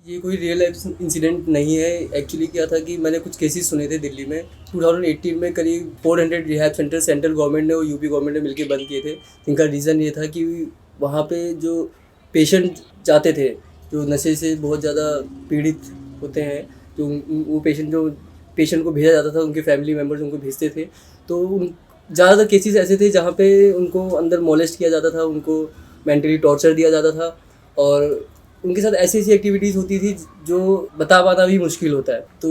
ये कोई real life incident नहीं है। एक्चुअली क्या था कि मैंने कुछ केसेस सुने थे दिल्ली में 2018 में करीब 400 रिहैब सेंटर सेंट्रल गवर्नमेंट ने और यूपी गवर्नमेंट ने मिलकर बंद किए थे। इनका रीज़न ये था कि वहाँ पे जो पेशेंट जाते थे जो नशे से बहुत ज़्यादा पीड़ित होते हैं, जो वो पेशेंट को भेजा जाता था, उनके फैमिली मेम्बर्स उनको भेजते थे। तो उन ज़्यादातर केसेस ऐसे थे जहाँ पे उनको अंदर मोलेस्ट किया जाता था, उनको मेंटली टॉर्चर दिया जाता था और उनके साथ ऐसी ऐसी एक्टिविटीज़ होती थी जो बता पाना भी मुश्किल होता है। तो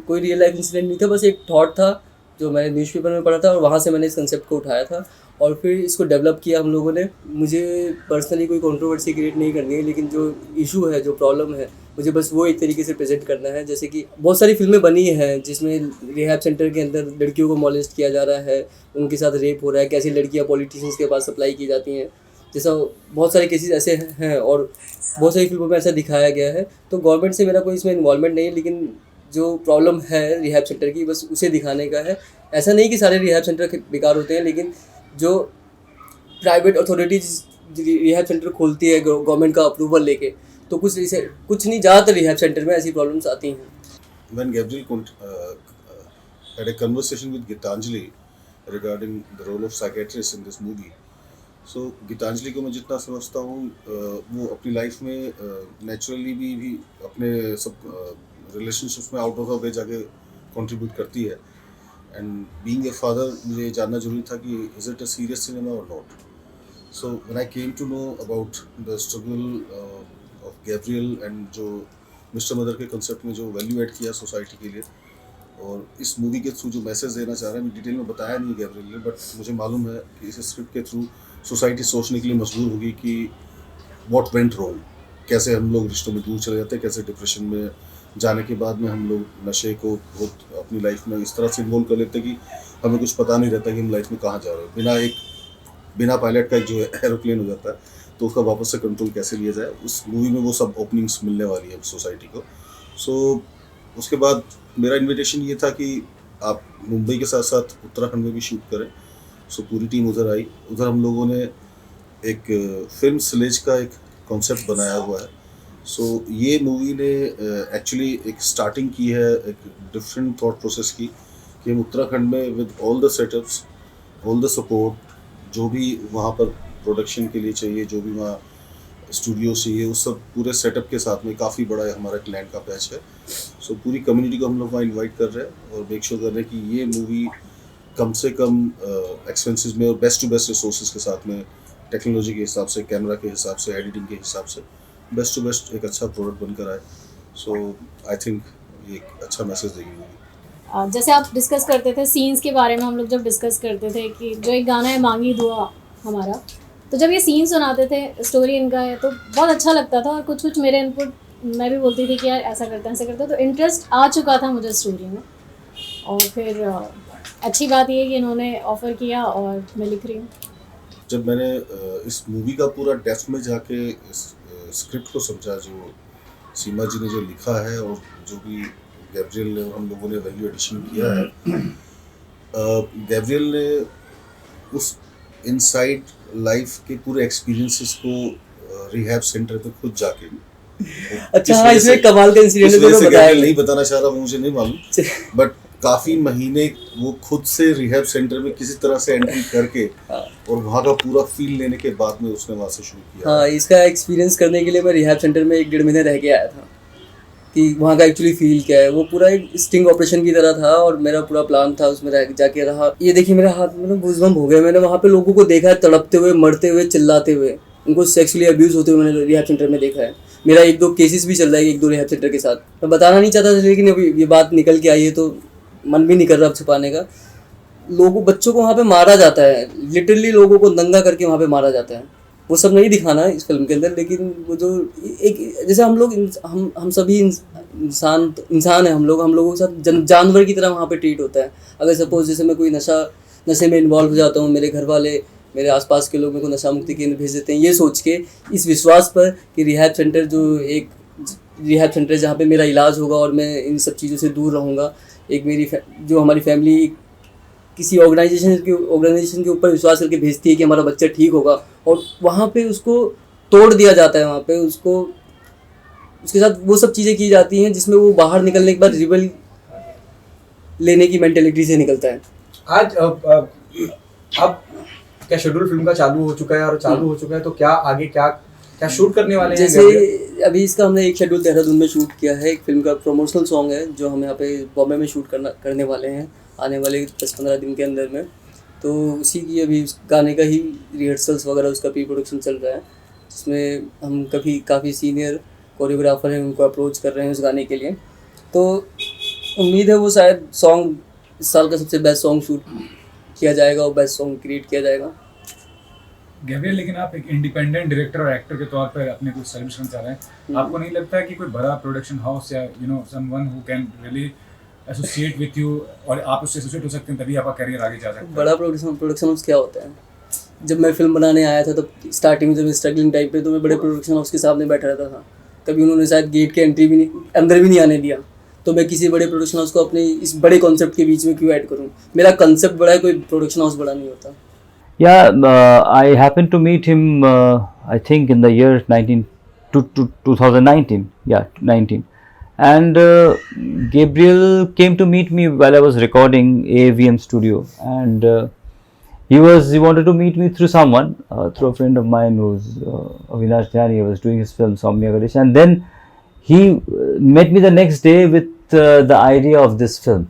कोई रियल लाइफ इंसिडेंट नहीं था, बस एक थॉट था जो मैंने न्यूज़पेपर में पढ़ा था और वहाँ से मैंने इस कंसेप्ट को उठाया था और फिर इसको डेवलप किया हम लोगों ने। मुझे पर्सनली कोई कंट्रोवर्सी क्रिएट नहीं करनी है, लेकिन जो इशू है, जो प्रॉब्लम है, मुझे बस वो एक तरीके से प्रेजेंट करना है। जैसे कि बहुत सारी फिल्में बनी हैं जिसमें रिहैब सेंटर के अंदर लड़कियों को मॉलेस्ट किया जा रहा है, उनके साथ रेप हो रहा है, कैसी लड़कियाँ पॉलिटिशियंस के पास सप्लाई की जाती हैं, जैसा बहुत सारे केसेस ऐसे हैं और बहुत सारी फिल्मों में ऐसा दिखाया गया है। तो गवर्नमेंट से मेरा कोई इसमें इन्वॉल्वमेंट नहीं है, लेकिन जो प्रॉब्लम है रिहैब सेंटर की बस उसे दिखाने का है। ऐसा नहीं कि सारे रिहैब सेंटर बेकार होते हैं, लेकिन जो प्राइवेट अथॉरिटीज रिहैब सेंटर खोलती है गवर्नमेंट का अप्रूवल लेके, तो कुछ नहीं, ज़्यादातर रिहैब सेंटर में ऐसी प्रॉब्लम्स आती हैं। When Gabriel had a conversation with Gitanjali regarding the role of psychiatrists in this movie, so Geetanjali को मैं जितना समझता हूँ वो अपनी लाइफ में नेचुरली भी अपने सब रिलेशनशिप्स में आउट ऑफ द वे जाके कंट्रीब्यूट करती है। एंड बीइंग ए फादर मुझे जानना जरूरी था कि is it a serious cinema और not. So when I came to know about the struggle of Gabriel and Joe mister mother के कंसेप्ट में जो वैल्यू ऐड किया सोसाइटी के लिए, और इस मूवी के थ्रू जो मैसेज देना चाह रहा है, मैं डिटेल में बताया नहीं गैब्रियल ने, बट मुझे मालूम है कि इस स्क्रिप्ट के थ्रू सोसाइटी सोचने के लिए मजबूर होगी कि व्हाट वेंट रॉन्ग, कैसे हम लोग रिश्तों में दूर चले जाते हैं, कैसे डिप्रेशन में जाने के बाद में हम लोग नशे को बहुत अपनी लाइफ में इस तरह से इन्वॉल्व कर लेते हैं कि हमें कुछ पता नहीं रहता कि हम लाइफ में कहाँ जा रहे हैं। बिना पायलट का जो एरोप्लेन हो जाता है, तो उसका वापस से कंट्रोल कैसे लिया जाए, उस मूवी में वो सब ओपनिंग्स मिलने वाली है सोसाइटी को। सो उसके बाद मेरा इन्विटेशन ये था कि आप मुंबई के साथ साथ उत्तराखंड में भी शूट करें। सो पूरी टीम उधर आई। उधर हम लोगों ने एक फिल्म स्लेज का एक कॉन्सेप्ट बनाया हुआ है। सो ये मूवी ने एक्चुअली एक स्टार्टिंग की है एक डिफरेंट थॉट प्रोसेस की, कि हम उत्तराखंड में with all the setups, all the support, जो भी वहाँ पर प्रोडक्शन के लिए चाहिए, जो भी वहाँ स्टूडियो चाहिए, उस सब पूरे सेटअप के साथ में काफ़ी बड़ा हमारा क्लाइंट का पैच है। सो पूरी कम्युनिटी को हम लोग वहाँ इन्वाइट कर रहे हैं और मेक श्योर कर रहे हैं कि ये मूवी कम से कम एक्सपेंसेस में और बेस्ट टू बेस्ट रिसोर्सेज के साथ में, टेक्नोलॉजी के हिसाब से, कैमरा के हिसाब से, एडिटिंग के हिसाब से बेस्ट टू बेस्ट एक अच्छा प्रोडक्ट बनकर आए। सो आई थिंक ये एक अच्छा मैसेज देगी मूवी। जैसे आप डिस्कस करते थे सीन्स के बारे में, हम लोग जब डिस्कस करते थे कि जो एक गाना है मांगी दुआ हमारा, तो जब ये सीन सुनाते थे, स्टोरी इनका है, तो बहुत अच्छा लगता था और कुछ मेरे इनपुट मैं भी बोलती थी कि यार ऐसा करते हैं ऐसा करते हैं, तो इंटरेस्ट आ चुका था मुझे स्टोरी में। और फिर अच्छी बात ये कि इन्होंने ऑफ़र किया और मैं लिख रही हूँ। जब मैंने इस मूवी का पूरा डेप्थ में जाके इस स्क्रिप्ट को समझा, जो सीमा जी ने जो लिखा है और जो भी गैब्रियल ने, हम लोगों ने वैल्यू एडिशन किया है, गैब्रियल ने उस इनसाइड लाइफ के पूरे एक्सपीरियंसेस को रिहैब सेंटर पे खुद जाके अच्छा हाँ, इसमें कमाल का इंसिडेंट है जो मैं बताया नहीं बताना चाह रहा हूँ, मुझे नहीं मालूम, बट काफ़ी महीने वो खुद से रिहैब सेंटर में किसी तरह से एंट्री करके और वहाँ का पूरा फील लेने के बाद में उसने वहाँ से शुरू किया। हाँ, इसका एक्सपीरियंस करने के लिए मैं रिहैब सेंटर में 1-1.5 महीने रह के आया था कि वहाँ का एक्चुअली फील क्या है। वो पूरा एक स्टिंग ऑपरेशन की तरह था और मेरा पूरा प्लान था उसमें जाके रहा। ये देखिए मेरे हाथ में गूज़बम्प हो गए। मैंने वहाँ पे लोगों को देखा है तड़पते हुए, मरते हुए, चिल्लाते हुए, उनको सेक्सुअली अब्यूज़ होते हुए मैंने रिहैब सेंटर में देखा है। मेरा 1-2 केसेस भी चल रहा है 1-2 रिहैब सेंटर के साथ। मैं बताना नहीं चाहता था, लेकिन अभी ये बात निकल के आई है तो मन भी नहीं कर रहा अब छुपाने का। बच्चों को वहाँ पे मारा जाता है, लिटरली लोगों को नंगा करके वहाँ पे मारा जाता है। वो सब नहीं दिखाना है इस फिल्म के अंदर, लेकिन वो जो एक जैसे हम लोग हम सभी इंसान है, हम लोगों के साथ जानवर की तरह वहाँ पे ट्रीट होता है। अगर सपोज जैसे मैं कोई नशे में इन्वॉल्व हो जाता हूँ, मेरे घर वाले, मेरे आसपास के लोग मेरे को नशा मुक्ति केंद्र भेज देते हैं, ये सोच के, इस विश्वास पर कि रिहैब सेंटर जहाँ पे मेरा इलाज होगा और मैं इन सब चीज़ों से दूर रहूँगा। एक जो हमारी फैमिली किसी ऑर्गेनाइजेशन के ऊपर विश्वास करके भेजती है कि हमारा बच्चा ठीक होगा, और वहाँ पे उसको तोड़ दिया जाता है। वहाँ पे उसको उसके साथ वो सब चीज़ें की जाती हैं जिसमें वो बाहर निकलने के बाद रिबल लेने की मेंटेलिटी से निकलता है। आज अब क्या शेड्यूल फिल्म का चालू हो चुका है, और चालू हो चुका है तो क्या आगे क्या क्या शूट करने वाले हैं? जैसे अभी इसका हमने एक शेड्यूल देहरादून में शूट किया है, एक फिल्म का प्रमोशनल सॉन्ग है जो हम यहाँ पे बॉम्बे में शूट करने वाले हैं आने वाले 10-15 दिन के अंदर में। तो उसी की अभी उस गाने का ही रिहर्सल्स वगैरह उसका प्री प्रोडक्शन चल रहा है, जिसमें हम काफ़ी सीनियर कोरियोग्राफर हैं उनको अप्रोच कर रहे हैं उस गाने के लिए। तो उम्मीद है वो शायद सॉन्ग इस साल का सबसे बेस्ट सॉन्ग शूट किया जाएगा और बेस्ट सॉन्ग क्रिएट किया जाएगा। गैब्रियल, लेकिन आप एक इंडिपेंडेंट डायरेक्टर और एक्टर के तौर पर अपने को सर्विस करना चाह रहे हैं, आपको नहीं लगता है कि कोई बड़ा प्रोडक्शन हाउस या someone who can really associate with you और आप उससे एसोसिएट हो सकते हैं, तभी आपका करियर आगे जा सकता है? बड़ा प्रोडक्शन हाउस क्या होता है? जब मैं फिल्म बनाने आया था तब स्टार्टिंग में, जब स्ट्रगलिंग टाइम पे, तो मैं बड़े प्रोडक्शन हाउस के सामने बैठा रहता था। कभी उन्होंने शायद गेट के एंट्री भी नहीं, अंदर भी नहीं आने दिया। तो मैं किसी बड़े प्रोडक्शन हाउस को अपने इस बड़े कॉन्सेप्ट के बीच में क्यों ऐड करूँ? मेरा कंसेप्ट बड़ा है, कोई प्रोडक्शन हाउस बड़ा नहीं होता। Yeah, I happened to meet him, I think in the year 2019. Yeah, 19. And Gabriel came to meet me while I was recording AVM Studio, and he wanted to meet me through someone, through a friend of mine who's Avinash Dhyani. He was doing his film Soumya Ganesh, and then he met me the next day with the idea of this film.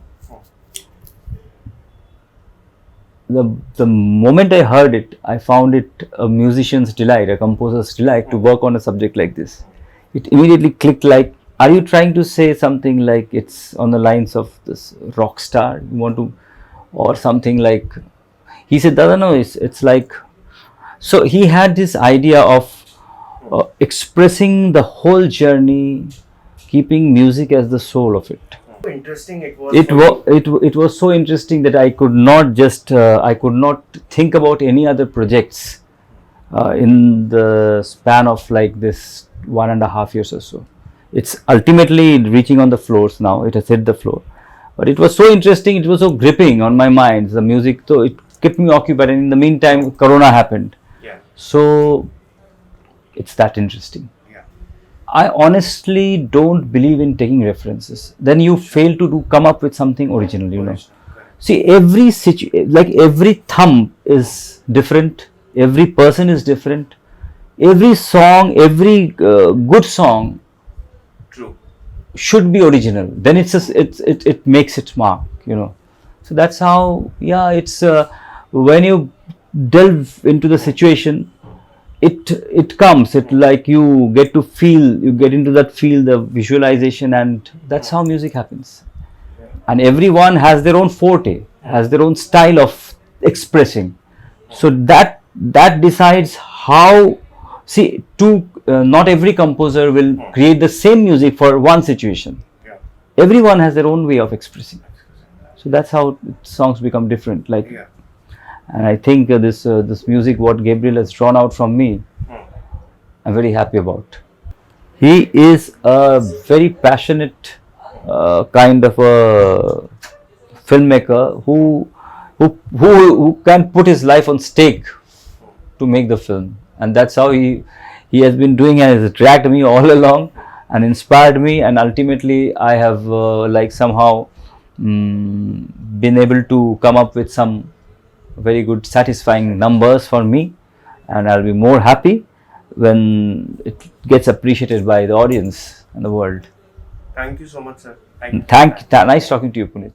The moment I heard it, I found it a musician's delight, a composer's delight to work on a subject like this. It immediately clicked like, are you trying to say something like it's on the lines of this rock star? You want to, or something like, he said, no, it's like, so he had this idea of expressing the whole journey, keeping music as the soul of it. Interesting It was so interesting that I could not just I could not think about any other projects in the span of like this 1.5 years or so. It's ultimately reaching on the floors now. It has hit the floor, but it was so interesting. It was so gripping on my mind. The music, so it kept me occupied. And in the meantime, Corona happened. Yeah. So it's that interesting. I honestly don't believe in taking references. Then you fail to come up with something original, you know. See, every thumb is different. Every person is different. Every song, every good song, True, should be original. Then it makes its mark, you know. So that's how, yeah. It's when you delve into the situation, it comes, it like you get into that feel, the visualization, and that's how music happens. And everyone has their own forte, has their own style of expressing. So that decides how, see, not every composer will create the same music for one situation. Everyone has their own way of expressing. So that's how songs become different, like. And I think this music, what Gabriel has drawn out from me, I'm very happy about. He is a very passionate kind of a filmmaker who can put his life on stake to make the film, and that's how he has been doing, and has dragged me all along and inspired me, and ultimately I have like somehow been able to come up with some very good satisfying numbers for me, and I'll be more happy when it gets appreciated by the audience and the world. Thank you so much, sir. Nice talking to you, Puneet.